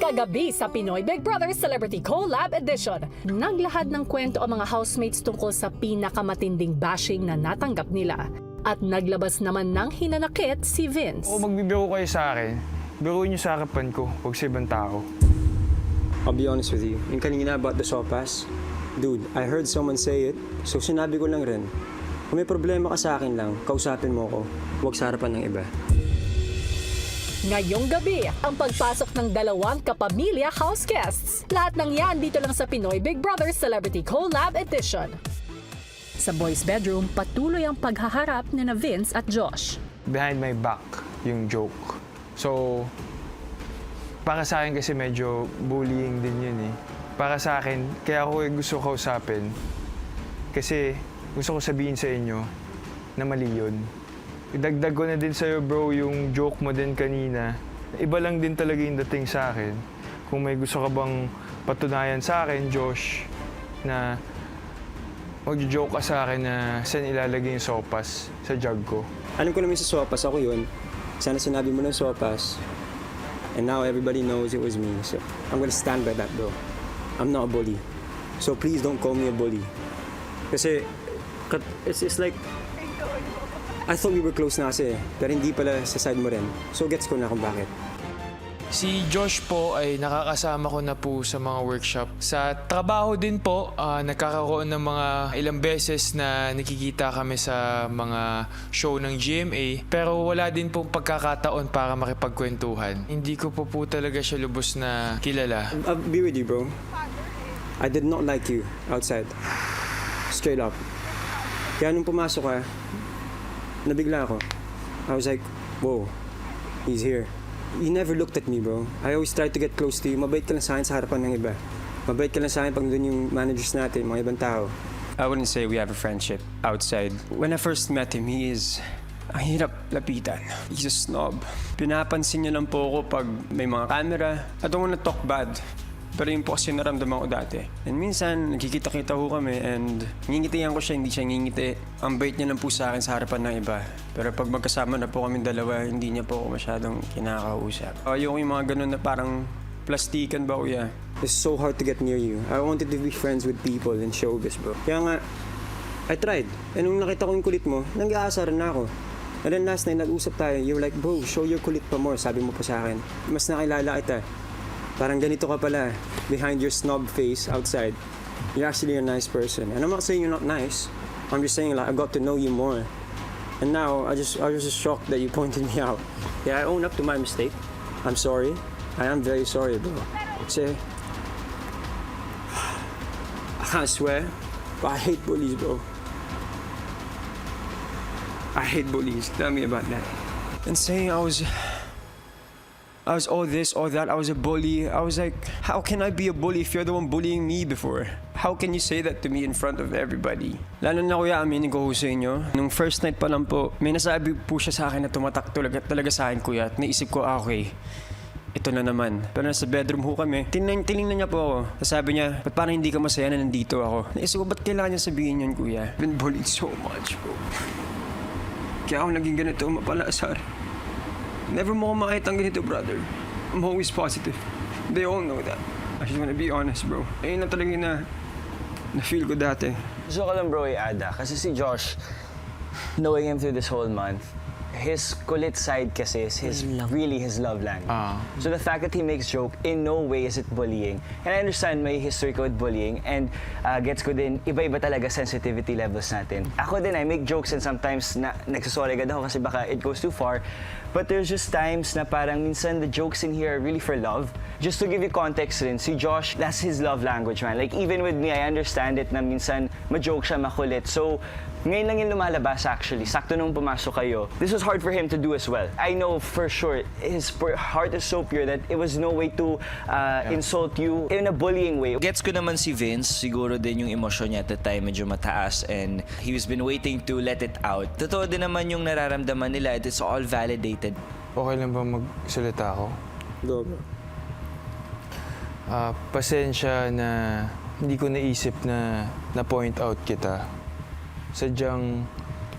Kagabi sa Pinoy Big Brother Celebrity Collab Edition, naglahad ng kwento ang mga housemates tungkol sa pinakamatinding bashing na natanggap nila. At naglabas naman ng hinanakit si Vince. Kung magbibiro kayo sa akin, biruin niyo sa harapan ko, huwag sa ibang tao. I'll be honest with you. Yung kanina about the sopas, dude, I heard someone say it, so sinabi ko lang rin. Kung may problema ka sa akin lang, kausapin mo ko, huwag sa harapan ng iba. Ngayong gabi, ang pagpasok ng dalawang kapamilya house guests. Lahat ng yan dito lang sa Pinoy Big Brother Celebrity Collab Edition. Sa boys' bedroom, patuloy ang paghaharap ni na Vince at Josh. Behind my back, yung joke. So, para sa akin kasi medyo bullying din yun eh. Para sa akin, kaya ako gusto kausapin. Kasi gusto ko sabihin sa inyo na mali yun. Idagdag ko na din sa'yo, bro, yung joke mo din kanina. Iba lang din talaga yung dating sa akin. Kung may gusto ka bang patunayan sa akin, Josh, na mag-joke ka sa akin na saan ilalagay yung sopas sa jug ko. Alam ko naman sa sopas, ako yun. Sana sinabi mo ng sopas. And now everybody knows it was me. So I'm gonna stand by that, bro. I'm not a bully. So please don't call me a bully. Kasi it's like, I thought we were close na kasi, pero hindi pala sa side mo rin. So gets ko na kung bakit. Si Josh po ay nakakasama ko na po sa mga workshop. Sa trabaho din po, nagkakaroon ng mga ilang beses na nakikita kami sa mga show ng GMA. Pero wala din pong pagkakataon para makipagkwentuhan. Hindi ko po talaga siya lubos na kilala. I'll be with you, bro. I did not like you outside. Straight up. Kaya nung pumasok ka, nabigla ako. I was like, whoa, he's here. You never looked at me, bro. I always tried to get close to you. Mabait ka lang sa akin sa harapan ng iba. Mabait ka lang sa akin pag doon yung managers natin, mga ibang tao. I wouldn't say we have a friendship outside. When I first met him, he is... Ang hirap lapitan. He's a snob. Pinapansin niya lang po ako pag may mga camera. I don't wanna talk bad. Pero yun po kasi naramdaman ko dati. And minsan, nagkikita-kita ho kami and ngingitihan ko siya, hindi siya ngingiti. Ang bait niya lang po sa akin sa harapan ng iba. Pero pag magkasama na po kami dalawa, hindi niya po ako masyadong kinakausap. Ayoko yung mga ganun na parang plastikan ba kuya? It's so hard to get near you. I wanted to be friends with people in showbiz, bro. Kaya nga, I tried. And nung nakita ko yung kulit mo, nag-aasaran na ako. And then last night, nag-usap tayo. You were like, bro, show your kulit pa more. Sabi mo pa sa akin. Mas nakilala kita. Parang ganito ka pala, behind your snob face outside. You're actually a nice person. And I'm not saying you're not nice. I'm just saying like I got to know you more. And now I was just shocked that you pointed me out. Yeah, I own up to my mistake. I'm sorry. I am very sorry, bro. Kasi I can't swear, but I hate bullies, bro. I hate bullies. Tell me about that. And saying I was all this, all that, I was a bully. I was like, how can I be a bully if you're the one bullying me before? How can you say that to me in front of everybody? Lalo na kuya, aminin ko sa inyo. Nung first night pa lang po, may nasabi po siya sa akin na tumatak talaga sa akin kuya. At naisip ko, okay, ito na naman. Pero nasa bedroom ho kami, tinignan niya po ako. Sabi niya, ba't parang hindi ka masaya na nandito ako? Naisip ko, ba't kailangan niya sabihin yan kuya? I've been bullied so much, bro. Kaya ako naging ganito, mapalasar. Never mo ako makitang ganito, brother. I'm always positive. They all know that. I just wanna be honest, bro. Ayun na talaga na-feel ko dati. Gusto ko lang, bro, i-ada. Kasi si Josh, knowing him through this whole month, his kulit side kasi is really his love language. So the fact that he makes joke, in no way is it bullying. And I understand may history ko with bullying and gets ko din, iba-iba talaga sensitivity levels natin. Ako din, I make jokes and sometimes nagsasorry agad ako kasi baka it goes too far. But there's just times na parang minsan the jokes in here are really for love. Just to give you context rin, si Josh, that's his love language, man. Like even with me, I understand it na minsan ma-joke siya, makulit. So ngayon lang yung lumalabas actually. Sakto nung pumasok kayo. This was hard for him to do as well. I know for sure, his heart is so pure that it was no way to insult you in a bullying way. Gets ko naman si Vince, siguro din yung emosyon niya at the time medyo mataas and he's been waiting to let it out. Totoo din naman yung nararamdaman nila, it's all validated. Okay lang ba magsalita ako? Go, bro. Pasensya na hindi ko naisip na na-point out kita. Sadyang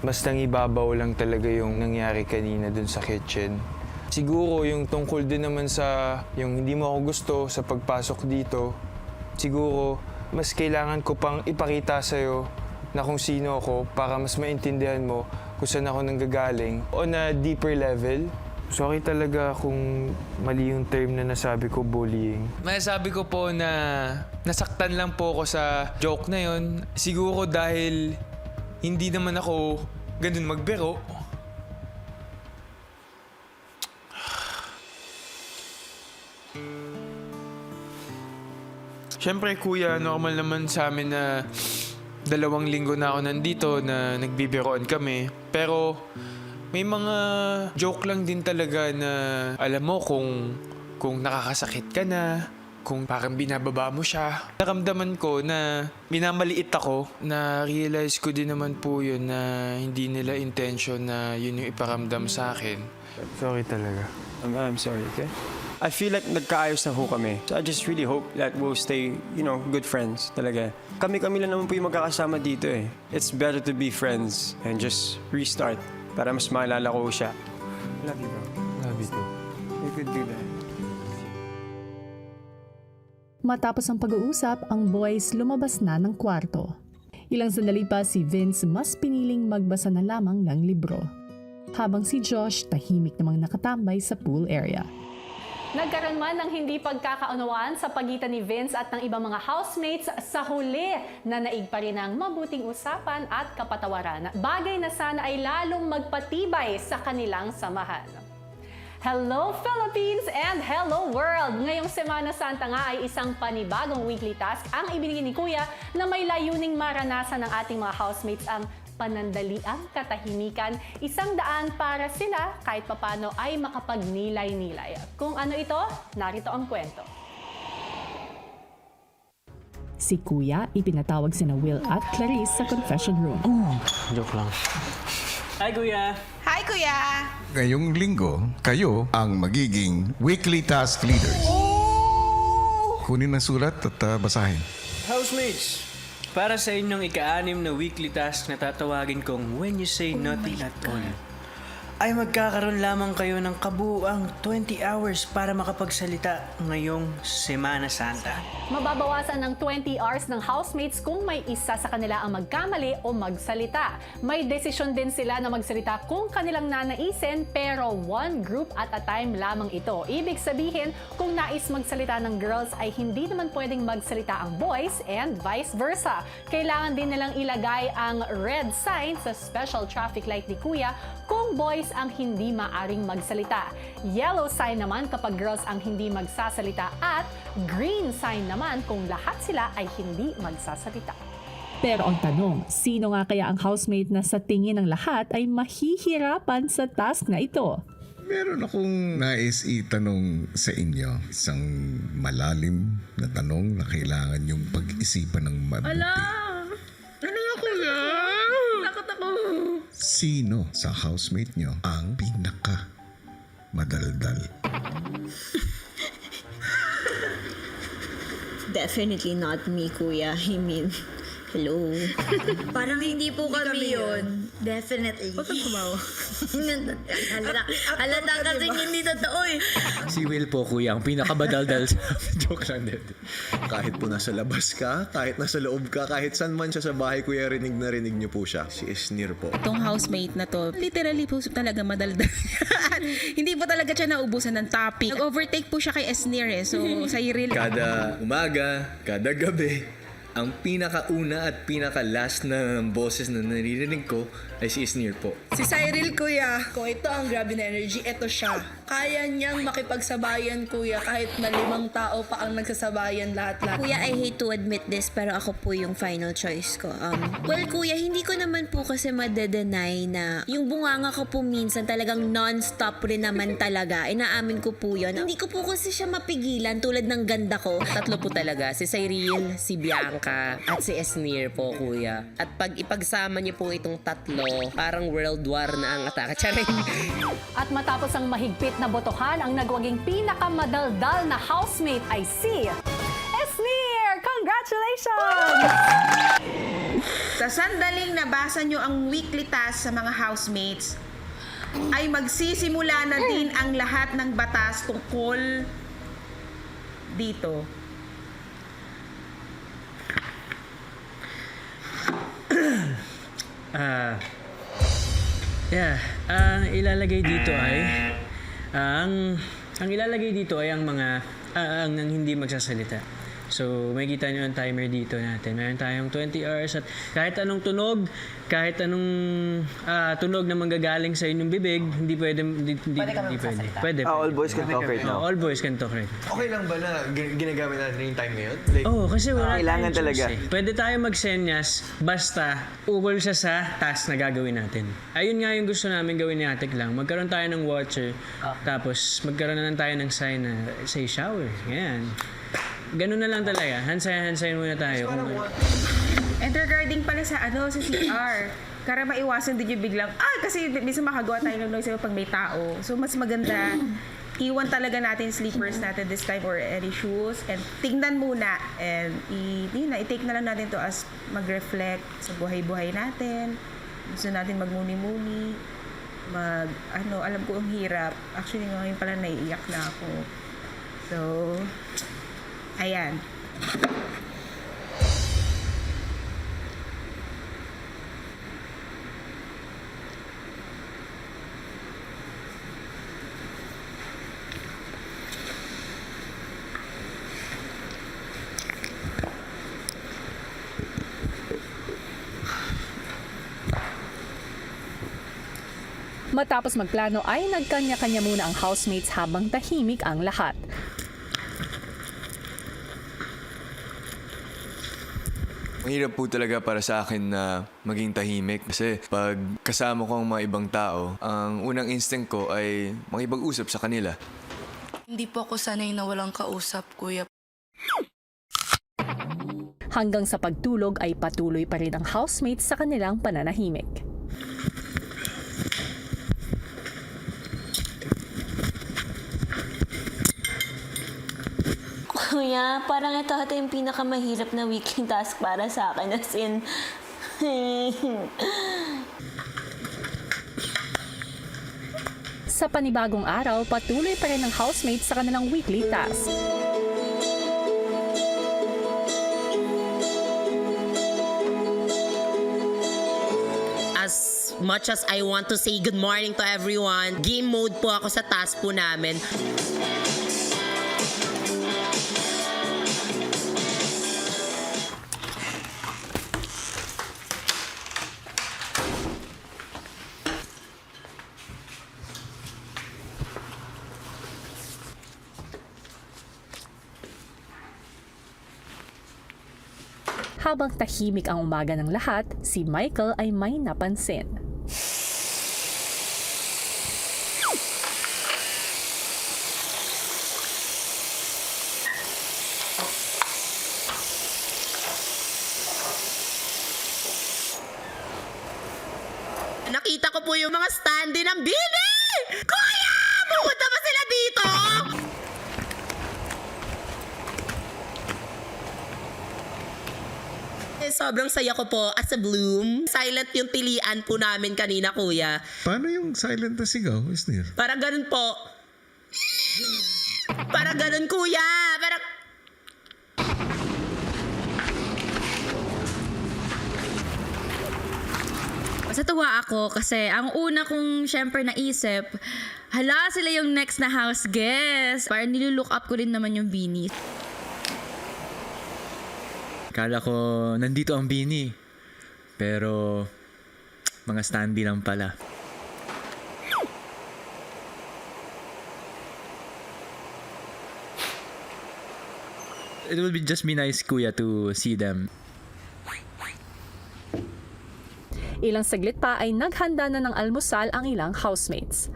mas nangibabaw lang talaga yung nangyari kanina dun sa kitchen. Siguro yung tungkol din naman sa yung hindi mo ako gusto sa pagpasok dito, siguro mas kailangan ko pang ipakita sa'yo na kung sino ako para mas maintindihan mo kung saan ako nanggagaling on a deeper level. Sorry talaga kung mali yung term na nasabi ko, bullying. Masasabi ko po na nasaktan lang po ako sa joke na yon. Siguro dahil hindi naman ako ganun magbiro. Siyempre kuya, normal naman sa amin na 2 linggo na ako nandito na nagbibiroan kami. Pero may mga joke lang din talaga na alam mo kung nakakasakit ka na, kung parang binababa mo siya. Naramdaman ko na minamaliit ako, na realize ko din naman po yun na hindi nila intention na yun yung iparamdam sa akin. Sorry talaga. I'm sorry, okay? I feel like nagkaayos na ho kami. So I just really hope that we'll stay, good friends talaga. Kami-kami lang naman po yung magkakasama dito eh. It's better to be friends and just restart para mas maalala ko siya. Love you, bro. Love you too. We could do that. Matapos ang pag-uusap, ang boys lumabas na ng kwarto. Ilang sandali pa si Vince mas piniling magbasa na lamang ng libro. Habang si Josh tahimik namang nakatambay sa pool area. Nagkaroon man ng hindi pagkakaunawaan sa pagitan ni Vince at ng ibang mga housemates, sa huli na naig pa rin ang mabuting usapan at kapatawaran. Bagay na sana ay lalong magpatibay sa kanilang samahan. Hello Philippines and hello world! Ngayong Semana Santa nga ay isang panibagong weekly task ang ibinigay ni Kuya na may layuning maranasan ng ating mga housemates ang panandaliang katahimikan, 100 para sila kahit papano ay makapagnilay-nilay. Kung ano ito, narito ang kwento. Si Kuya ipinatawag sina Will at Clarice sa confession room. Joke lang. Hi, Kuya! Hi, Kuya! Ngayong linggo, kayo ang magiging weekly task leaders. Kunin ang sulat at basahin. Housemates, para sa inyong ika-6 na weekly task na tatawagin kong When You Say Nothing at All, ay magkakaroon lamang kayo ng kabuuang 20 hours para makapagsalita ngayong Semana Santa. Mababawasan ng 20 hours ng housemates kung may isa sa kanila ang magkamali o magsalita. May desisyon din sila na magsalita kung kanilang nanaisin, pero one group at a time lamang ito. Ibig sabihin, kung nais magsalita ng girls ay hindi naman pwedeng magsalita ang boys and vice versa. Kailangan din nilang ilagay ang red sign sa special traffic light ni Kuya kung boys ang hindi maaring magsalita. Yellow sign naman kapag girls ang hindi magsasalita at green sign naman kung lahat sila ay hindi magsasalita. Pero ang tanong, sino nga kaya ang housemate na sa tingin ng lahat ay mahihirapan sa task na ito? Meron akong nais itanong sa inyo. Isang malalim na tanong na kailangan yung pag-isipan ng mabuti. Ano ako nga? Takot ako. Sino sa housemate nyo ang pinaka madaldal? Definitely not me, Kuya. I mean, hello. Parang hindi po kami yun. Definitely. Huwag kang tumawa. Halata kasi hindi totoo eh. Si Will po, kuya, ang pinakabadaldal sa joke lang din. Kahit po nasa labas ka, kahit nasa loob ka, kahit saan man siya sa bahay, kuya, rinig na rinig niyo po siya. Si Esnir po. Itong housemate na to, literally po talaga madaldal. Hindi po talaga siya naubusan ng topic. Nag-overtake po siya kay Esnir eh. So, sa Iril. Kada umaga, kada gabi, ang pinakauna at pinaka-last na boses na naririnig ko ay si Esnir po. Si Cyril, kuya. Kung ito ang grabe na energy, ito siya. Kaya niyang makipagsabayan, kuya, kahit na 5 tao pa ang nagsasabayan lahat-lahat. Kuya, I hate to admit this, pero ako po yung final choice ko. Well, kuya, hindi ko naman po kasi madedenay na yung bunganga ko po minsan talagang non-stop rin naman talaga. Inaamin ko po yun. Hindi ko po kasi siya mapigilan tulad ng ganda ko. 3 po talaga. Si Cyril, si Bianca, at si Esnir po, kuya. At pag ipagsama niyo po itong 3, parang world war na ang atake. Charing. At matapos ang mahigpit na botohan, ang nagwaging pinakamadaldal na housemate ay si Esnir! Congratulations! Sa sandaling nabasa nyo ang weekly task sa mga housemates, ay magsisimula na din ang lahat ng batas tungkol dito. Ang ilalagay dito ay ang mga ang hindi magsasalita. So, makikita nyo ang timer dito natin. Meron tayong 20 hours at kahit anong tunog, kahit anong tunog na manggagaling sa inyong bibig, hindi pwede. Pwede. All boys can talk right now. All boys can talk right now. Okay lang ba na ginagamit natin yung time ngayon? Kasi wala kailangan tayong talaga. choice eh. Pwede tayo magsenyas basta ukol siya sa task na gagawin natin. Ayun nga yung gusto namin gawin ni Atik lang. Magkaroon tayo ng watcher, tapos magkaroon na lang tayo ng sign na say shower. Ganyan. Ganun na lang talaga. Hansayan muna tayo. And regarding pala sa sa CR, para maiwasan din yung biglang, kasi minsan makagawa tayo ng noise pag may tao. So, mas maganda, iwan talaga natin sleepers natin this time or any shoes. And tingnan muna. And i-take na lang natin to as mag-reflect sa buhay-buhay natin. Gusto natin magmuni-muni. Alam ko ang hirap. Actually, ngayon pala naiiyak na ako. So, ayan. Matapos magplano ay nagkanya-kanya muna ang housemates habang tahimik ang lahat. Mahirap po talaga para sa akin na maging tahimik kasi pag kasama ko ang mga ibang tao, ang unang instinct ko ay makipag-usap sa kanila. Hindi po ako sanay na walang kausap, kuya. Hanggang sa pagtulog ay patuloy pa rin ang housemates sa kanilang pananahimik. Kuya, parang ito yung pinakamahirap na weekly task para sa akin. As in, Sa panibagong araw, patuloy pa rin ang housemates sa kanilang weekly task. As much as I want to say good morning to everyone, game mode po ako sa task po namin. Habang tahimik ang umaga ng lahat, si Michael ay may napansin. Nakita ko po yung mga stand-in ng Bini! Kuya! Pupunta ba sila dito? Sobrang saya ko po as a Bloom. Silent yung pilian po namin kanina, kuya. Paano yung silent na sigaw, Isnir? Parang ganun po. Parang ganun, kuya. Parang... Masatuwa ako kasi ang una kong syempre naisip, hala sila yung next na house guest. Parang nilulook up ko rin naman yung Bini. Kala ko nandito ang Bini. Pero mga standee lang pala. It will just be nice, kuya, to see them. Ilang saglit pa ay naghanda na ng almusal ang ilang housemates.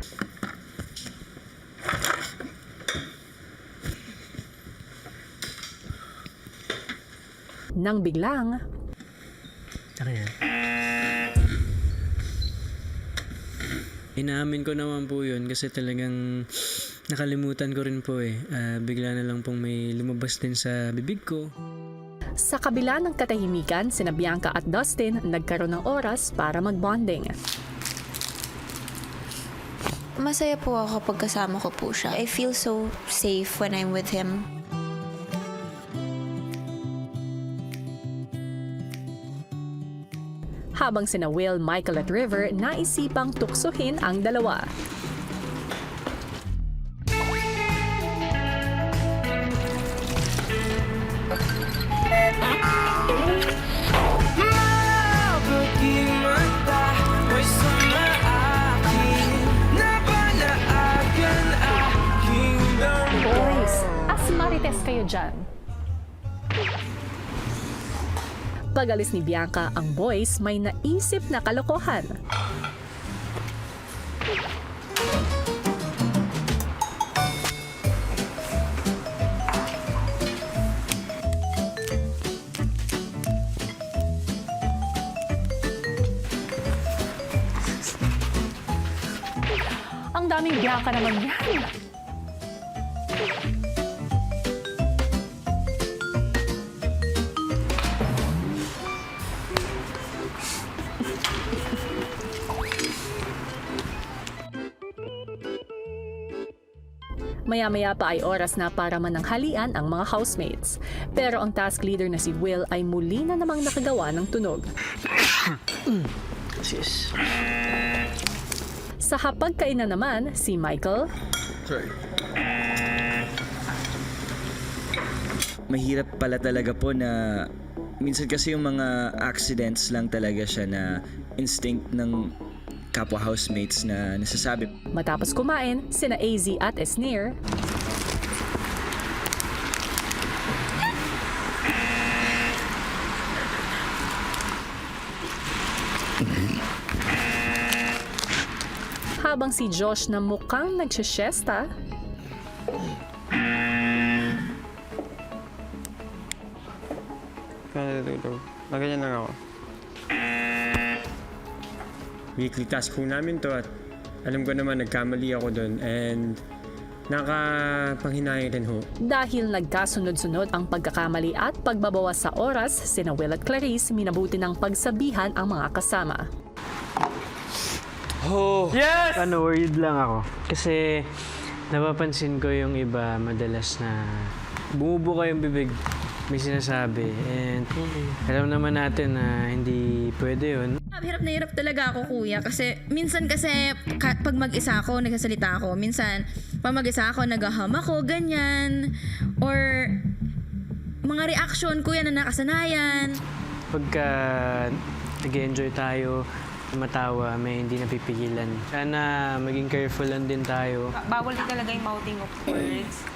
Nang biglang, inaamin ko naman po yun kasi talagang nakalimutan ko rin po eh. Bigla na lang pong may lumabas din sa bibig ko. sa kabila ng katahimikan, sina Bianca at Dustin nagkaroon ng oras para mag-bonding. Masaya po ako pag kasama ko po siya. I feel so safe when I'm with him. Habang sina Will, Michael at River naisipang tuksohin ang dalawa. Boys, asmarites kayo dyan. Pag-alis ni Bianca, ang boys may naisip na kalokohan. Ang daming Bianca naman yan. Maya-maya pa ay oras na para mananghalian ang mga housemates. Pero ang task leader na si Will ay muli na namang nakagawa ng tunog. Sis. Sa hapagkainan naman, si Michael, Mahirap pala talaga po na minsan kasi yung mga accidents lang talaga siya na instinct ng kapwa housemates na nasasabi. matapos kumain, sina AZ at Esnir, habang si Josh na mukhang nagsisyesta, Maganyan lang ako. Weekly task po namin to at alam ko naman nagkamali ako doon and nakapanghinayang din ho. dahil nagkasunod-sunod ang pagkakamali at pagbabawas sa oras, sina Will at Clarice minabuti ng pagsabihan ang mga kasama. Yes! Worried lang ako. Kasi napapansin ko yung iba madalas na bumubuka yung bibig. May sinasabi. And alam naman natin na hindi pwede yun. Hirap na hirap talaga ako, kuya. Kasi minsan pag mag-isa ako, nagsasalita ako. Minsan, pag mag-isa ako, nag-aham ako, ganyan. Or mga reaction, kuya, na nakasanayan. Pagka nag-enjoy tayo, matawa, may hindi napipigilan. Sana maging careful lang din tayo. Bawal din talaga yung mouthing of words.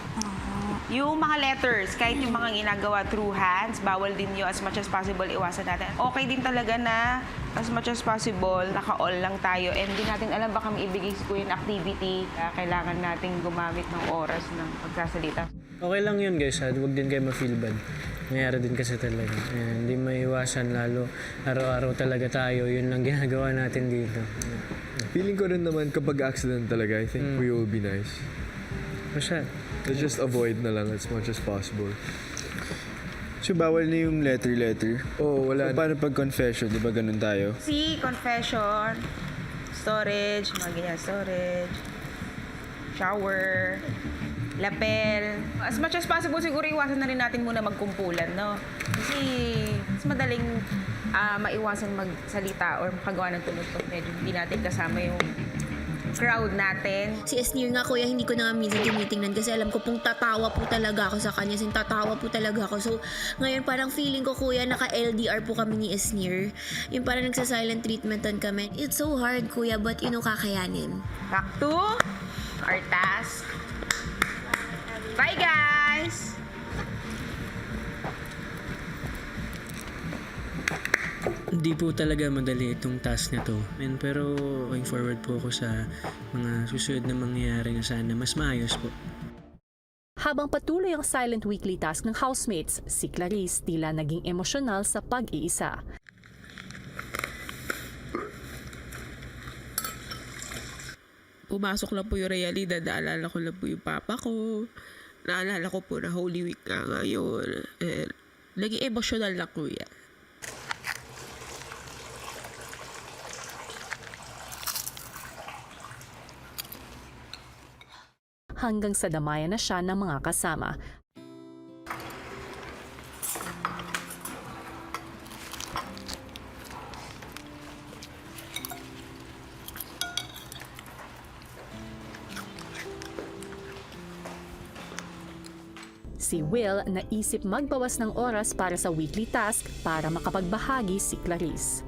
Yung mga letters, kahit yung mga ginagawa through hands, bawal din yun as much as possible, iwasan natin. Okay din talaga na as much as possible, naka-all lang tayo. And di natin alam baka may ibigay ko yung activity. Kailangan natin gumamit ng oras ng pagsasalita. Okay lang yun guys, huwag din kayo ma-feel bad. Nangyari din kasi talaga. Hindi maiwasan lalo. Araw-araw talaga tayo, yun lang ginagawa natin dito. Feeling ko rin naman kapag accident talaga, I think we will be nice. Masya. Let's just avoid na lang as much as possible. So, bawal na yung letter? Oo, wala. So, paano pag confession? Di ba ganun tayo? See, confession, storage, mga ganyan, storage, shower, lapel. As much as possible, siguro iwasan na rin natin muna magkumpulan, no? Kasi mas madaling maiwasan magsalita or makagawa ng tunog pag medyo hindi natin kasama yung crowd natin. Si Esnir nga, kuya, hindi ko na nga minsan tinitingnan kasi alam ko pong tatawa po talaga ako sa kanya. Tatawa po talaga ako. So, ngayon parang feeling ko, kuya, naka-LDR po kami ni Esnir. Yung parang nagsa-silent treatmentan kami. It's so hard, kuya, but kakayanin. Back to our task. Bye, guys! Hindi po talaga madali itong task na to. Pero going forward po ako sa mga susunod na mangyayari na sana mas maayos po. Habang patuloy ang silent weekly task ng housemates, si Clarice tila naging emosyonal sa pag-iisa. Pumasok lang po yung realidad, naalala ko lang po yung papa ko. Naalala ko po na Holy Week na ngayon. Naging emosyonal na, kuya. hanggang sa damayan na siya ng mga kasama. Si Will naisip magbawas ng oras para sa weekly task para makapagbahagi si Clarice.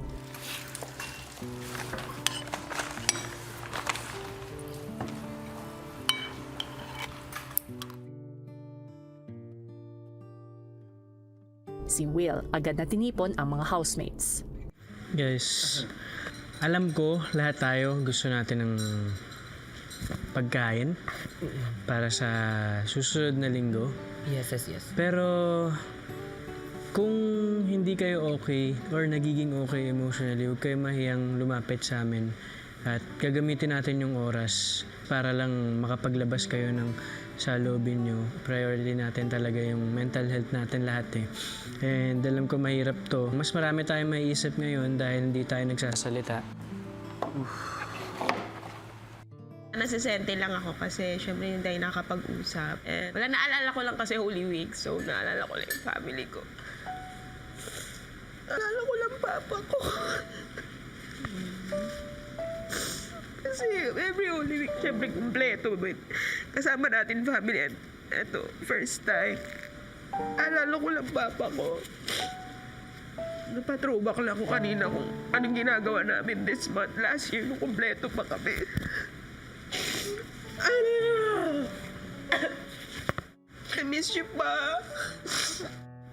Si Will agad na tinipon ang mga housemates. Guys, alam ko lahat tayo gusto natin ng pagkain para sa susunod na linggo. Yes. Pero kung hindi kayo okay or nagiging okay emotionally, huwag kayo mahiyang lumapit sa amin at gagamitin natin yung oras para lang makapaglabas kayo ng saloobin nyo. Priority natin talaga yung mental health natin lahat eh. And alam ko mahirap to. Mas marami tayong maiisip ngayon dahil hindi tayo nagsasalita. Nasisente lang ako kasi syempre hindi tayo nakapag-usap. And wala, naalala ko lang kasi Holy Week, so naalala ko lang yung family ko. Naalala ko lang papa ko. Kasi every Holy Week, syempre kumpleto. But kasama natin family and eto, first time. Naalala ko lang papa ko. Napathrowback lang ako kanina kung anong ginagawa namin this month. Last year, nung kumpleto pa kami. I miss you pa.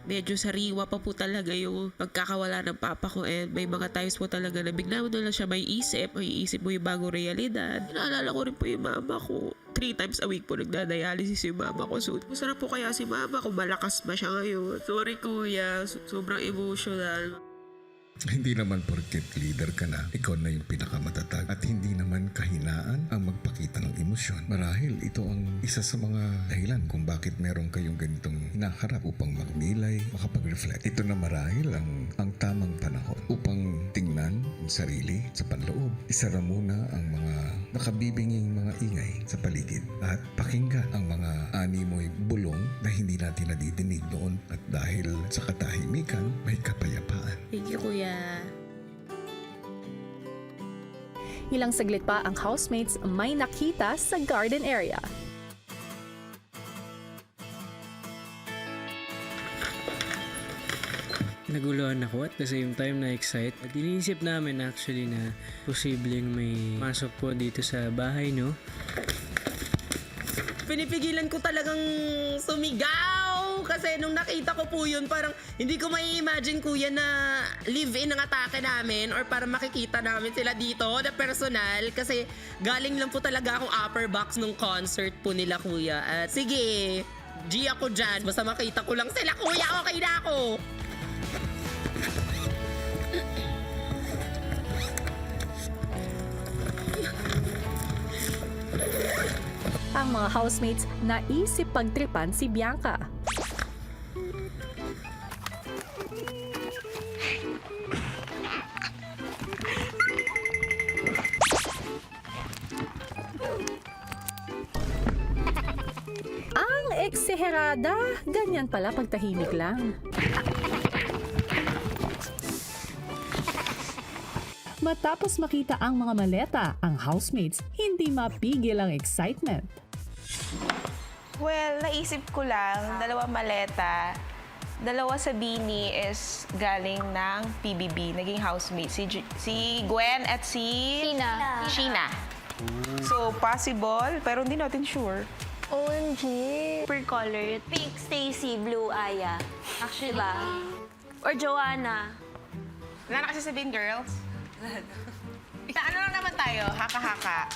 Medyo sariwa pa po talaga yung pagkakawala ng papa ko and may mga times po talaga na bigla mo na lang siya may iisip mo yung bagong realidad. Naalala ko rin po yung mama ko. 3 times a week po nagdadialysis yung mama ko. So, masarap po kaya si mama kung malakas ba siya ngayon. Sorry kuya, sobrang emotional. Hindi naman porket leader ka na, ikaw na yung pinakamatatag at hindi naman kahinaan ang magpakita ng emosyon. Marahil ito ang isa sa mga dahilan kung bakit meron kayong ganitong hinaharap upang magnilay, makapag-reflect. Ito na marahil ang tamang panahon upang tingnan ang sarili sa panloob. Isara muna ang mga nakabibinging mga ingay sa paligid at pakinggan ang mga animoy bulong na hindi natin nadidinig doon at dahil sa katahimikan may kapayapaan. Thank you, Kuya. Ilang saglit pa ang housemates may nakita sa garden area. Naguluhan ako at the same time na-excite. At iniisip namin actually na posibleng may masok po dito sa bahay, no? Pinipigilan ko talagang sumigaw kasi nung nakita ko po yun, parang hindi ko mai-imagine kuya na live-in ang atake namin or para makikita namin sila dito na personal kasi galing lang po talaga akong upper box nung concert po nila kuya. At sige, G ako dyan. Basta makita ko lang sila kuya, okay na ako. Ang mga housemates naisip pagtripan si Bianca. Ang ekseherada, ganyan pala pagtahimik lang. Matapos makita ang mga maleta, ang housemates hindi mapigil ang excitement. Well, naisip ko lang, 2 maleta. 2 sa Bini is galing ng PBB, naging housemate. Si Gwen at si Sheena. So, possible, pero hindi natin sure. OMG! Per color. Pink, Stacy, blue, Aya. Actually ba? Or Joanna. Wala na kasi sabihin, girls. Ano lang naman tayo, haka-haka.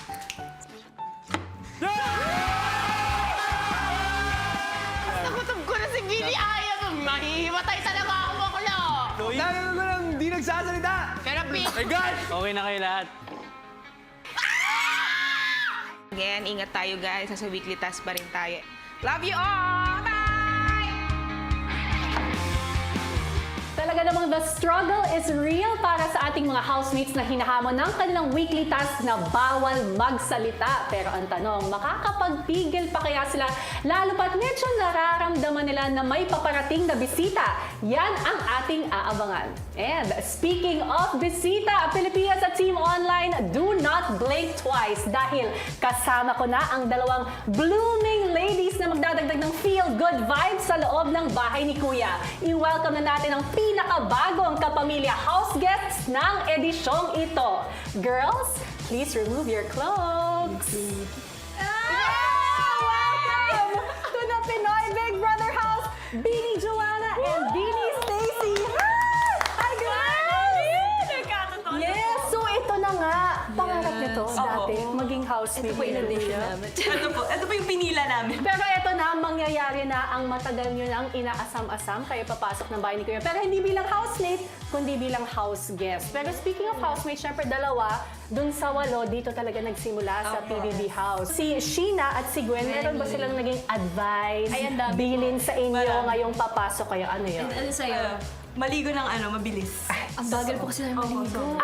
Nagutom ko na si Billy Aya. Mahihimatay talaga ako bakla. Lalo ko lang di nagsasalita. Pero Pink. My God! Okay na kayo lahat. Again, ingat tayo guys. Sa weekly task pa rin tayo. Love you all! Bye! Talaga namang the struggle is real para sa ating mga housemates na hinahamon ng kanilang weekly task na bawal magsalita. Pero ang tanong, makakapagpigil pa kaya sila lalo pat medyo nararamdaman nila na may paparating na bisita? Yan ang ating aabangan. And speaking of bisita, Pilipinas at Team Online, do not blink twice dahil kasama ko na ang dalawang blooming ladies na magdadagdag ng feel-good vibes sa loob ng bahay ni Kuya. I-welcome na natin ang pinakabagong kapamilya house guests ng edisyong ito. Girls, please remove your clothes. Welcome to the Pinoy Big Brother house, Beanie Joanna and Beanie Stacy. Hi, girls! Yes, so ito na nga. Pangarap nito dati, maging housemate ni Kuya. Ito po yung pinila namin. Pero ito na, mangyayari na ang matagal nyo nang inaasam-asam kayo papasok ng bahay ni Kuya. Pero hindi bilang housemate, kundi bilang house guest. Pero speaking of housemate, syempre dalawa, dun sa 8, dito talaga nagsimula sa PBB House. Si Sheena at si Gwen, meron ba silang naging advice, bilin sa inyo ngayong papasok kayo? Ano yun? Ano sa'yo? Maligo ng mabilis. Ang bagal po kasi na maligo.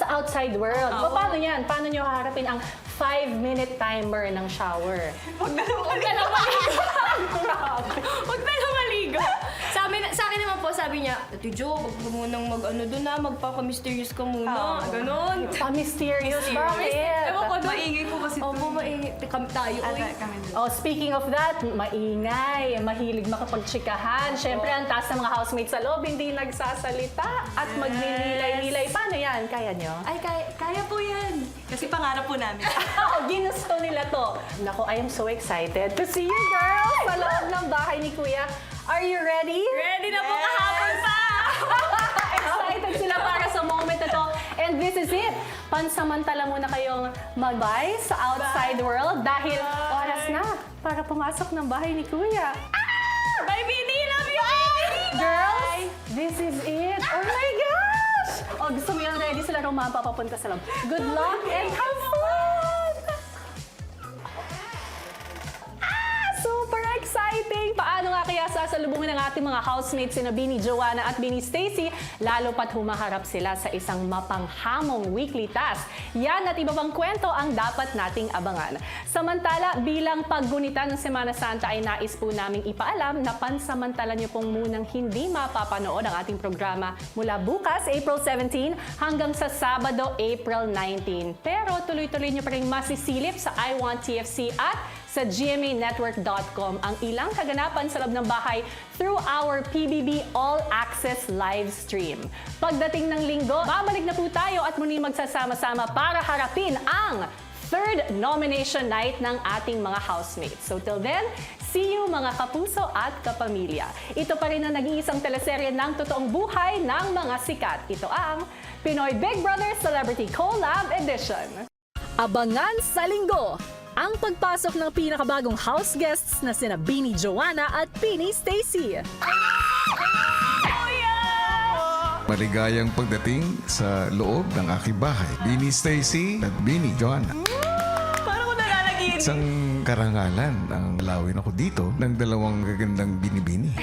Sa outside world. O paano yan? Paano nyo haharapin ang 5-minute timer ng shower? Huwag na lang maligo. Huwag na lang maligo. Sa akin naman po, sabi niya, Ate Jo, huwag mo munang magpaka-mysterious ka muna. Ganon. Pa-mysterious? Bakit? Ewan ko, maingay po kasi. Opo, maingay. Kami tayo. Speaking of that, maingay, mahilig makapagtsikahan. Syempre, ang taas ng mga housemates sa loob, hindi nagsasalita at magnililay-nilay. Paano yan? Kaya nyo? Ay, kaya po yan. Kasi pangarap po namin. Ginusto nila to. Naku, I am so excited to see you girls sa loob ng bahay ni Kuya. Are you ready? Ready na po kahapon pa! Excited sila para sa moment na to. And this is it. Pansamantala muna kayong mag-bye sa outside world dahil oras na para pumasok ng bahay ni Kuya. Bye, Beanie! Love you! Girls, this is it. Oh my gosh! Gusto mo yung ready sila rumapa papunta sa loob. Good luck and have fun! Super exciting! Paano nga kaya sasalubungin ng ating mga housemates sina Beanie Joanna at Beanie Stacy, lalo pat humaharap sila sa isang mapanghamong weekly task? Yan at iba pang kwento ang dapat nating abangan. Samantala, bilang paggunita ng Semana Santa ay nais po naming ipaalam na pansamantala niyo pong munang hindi mapapanood ang ating programa mula bukas, April 17, hanggang sa Sabado, April 19. Pero tuloy-tuloy niyo pa rin masisilip sa I Want TFC at sa gmanetwork.com ang ilang kaganapan sa loob ng bahay through our PBB All Access live stream. Pagdating ng Linggo, babalik na po tayo at muli magsasama-sama para harapin ang 3rd nomination night ng ating mga housemates. So till then, see you mga kapuso at kapamilya. Ito pa rin ang nag-iisang teleserye ng totoong buhay ng mga sikat. Ito ang Pinoy Big Brother Celebrity Collab Edition. Abangan sa Linggo ang pagpasok ng pinakabagong house guests na sina Beanie Joanna at Beanie Stacy. Maligayang pagdating sa loob ng aking bahay. Beanie Stacy at Beanie Joanna. Parang ko nalalagin. Isang karangalan ang lawin ako dito ng dalawang gagandang binibini.